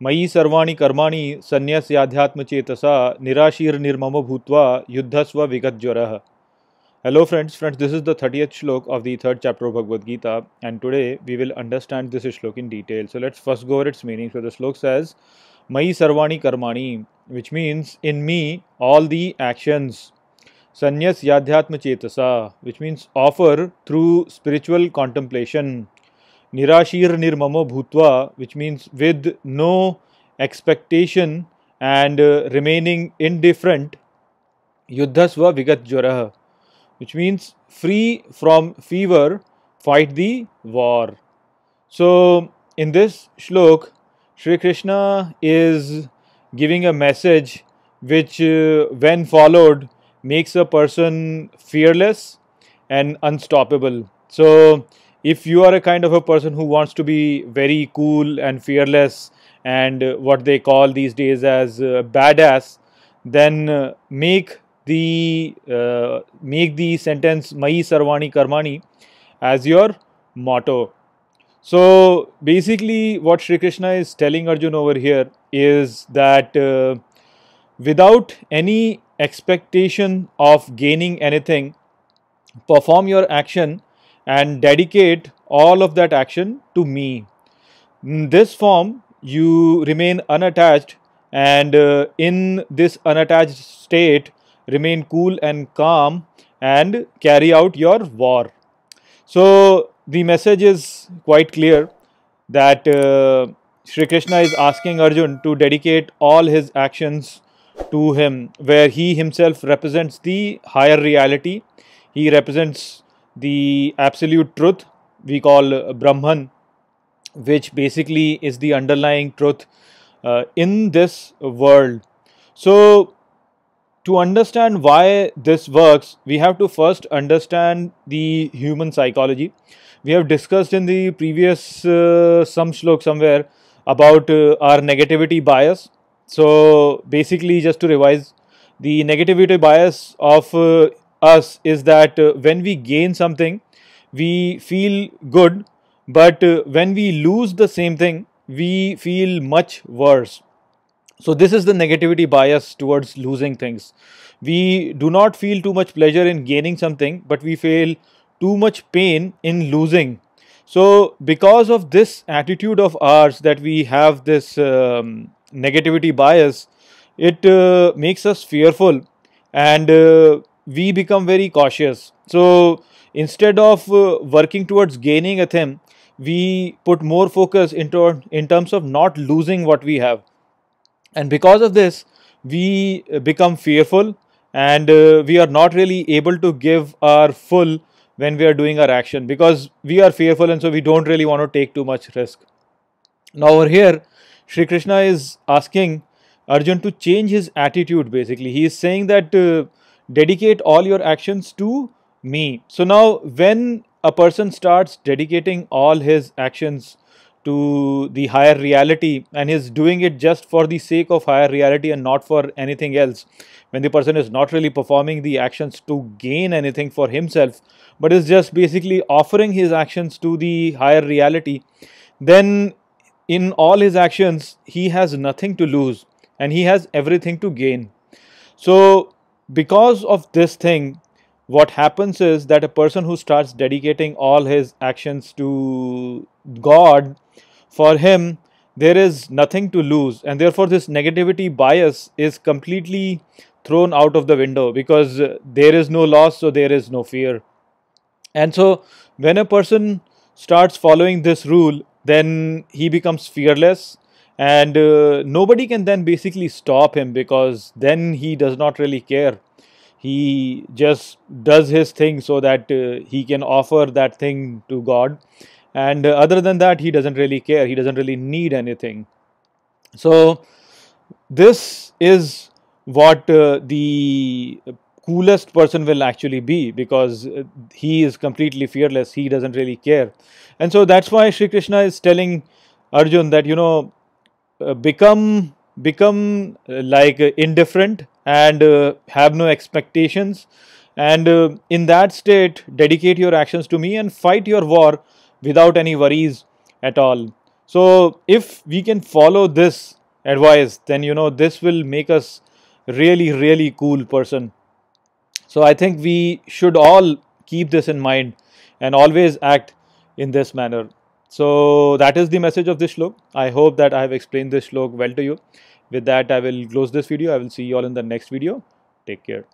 मयि सर्वाणि कर्माणि संन्यस्याध्यात्म चेतसा निराशीर्निर्ममो भूत्वा युद्धस्व विगतज्वरः. Hello friends, this is the 30th shlok of the third chapter of Bhagavad Gita, and today we will understand this shlok in detail. So let's first go over its meaning. So the shlok says, Mayi sarvani karmani, which means in me all the actions. Sannyas yadhyatma chetasa, which means offer through spiritual contemplation. Nirashir nirmamo bhutva, which means with no expectation and remaining indifferent. Yuddhasva vigat jwaraha, which means free from fever, fight the war. So in this shlok, Shri Krishna is giving a message which when followed makes a person fearless and unstoppable. So if you are a kind of a person who wants to be very cool and fearless and what they call these days as badass, then make the sentence Mayi Sarvani Karmani as your motto. So basically what Shri Krishna is telling Arjuna over here is that without any expectation of gaining anything, perform your action and dedicate all of that action to me. In this form, you remain unattached, and in this unattached state, remain cool and calm and carry out your war. So the message is quite clear that Shri Krishna is asking Arjun to dedicate all his actions to him, where he himself represents the higher reality. He represents the absolute truth we call Brahman, which basically is the underlying truth in this world. So to understand why this works, we have to first understand the human psychology. We have discussed in the previous some shlok somewhere about our negativity bias. So basically, just to revise, the negativity bias of us is that when we gain something, we feel good, but when we lose the same thing, we feel much worse. So this is the negativity bias towards losing things. We do not feel too much pleasure in gaining something, but we feel too much pain in losing. So because of this attitude of ours, that we have this negativity bias, it makes us fearful, and we become very cautious. So instead of working towards gaining a thing, we put more focus in terms of not losing what we have. And because of this, we become fearful, and we are not really able to give our full when we are doing our action, because we are fearful, and so we don't really want to take too much risk. Now over here, Shri Krishna is asking Arjun to change his attitude. Basically, he is saying that dedicate all your actions to me. So now when a person starts dedicating all his actions to the higher reality, and is doing it just for the sake of higher reality and not for anything else, when the person is not really performing the actions to gain anything for himself, but is just basically offering his actions to the higher reality, then in all his actions he has nothing to lose and he has everything to gain. So because of this thing, what happens is that a person who starts dedicating all his actions to God, for him there is nothing to lose, and therefore this negativity bias is completely thrown out of the window, because there is no loss, so there is no fear. And so when a person starts following this rule, then he becomes fearless, and nobody can then basically stop him, because then he does not really care. He just does his thing so that he can offer that thing to God, and other than that he doesn't really care. He doesn't really need anything. So this is what the coolest person will actually be, because he is completely fearless. He doesn't really care. And so that's why Shri Krishna is telling Arjun that, become like indifferent, and have no expectations, and in that state dedicate your actions to me and fight your war without any worries at all. So if we can follow this advice, then this will make us really cool person. So I think we should all keep this in mind and always act in this manner. So that is the message of this shlok. I hope that I have explained this shlok well to you. With that, I will close this video. I will see you all in the next video. Take care.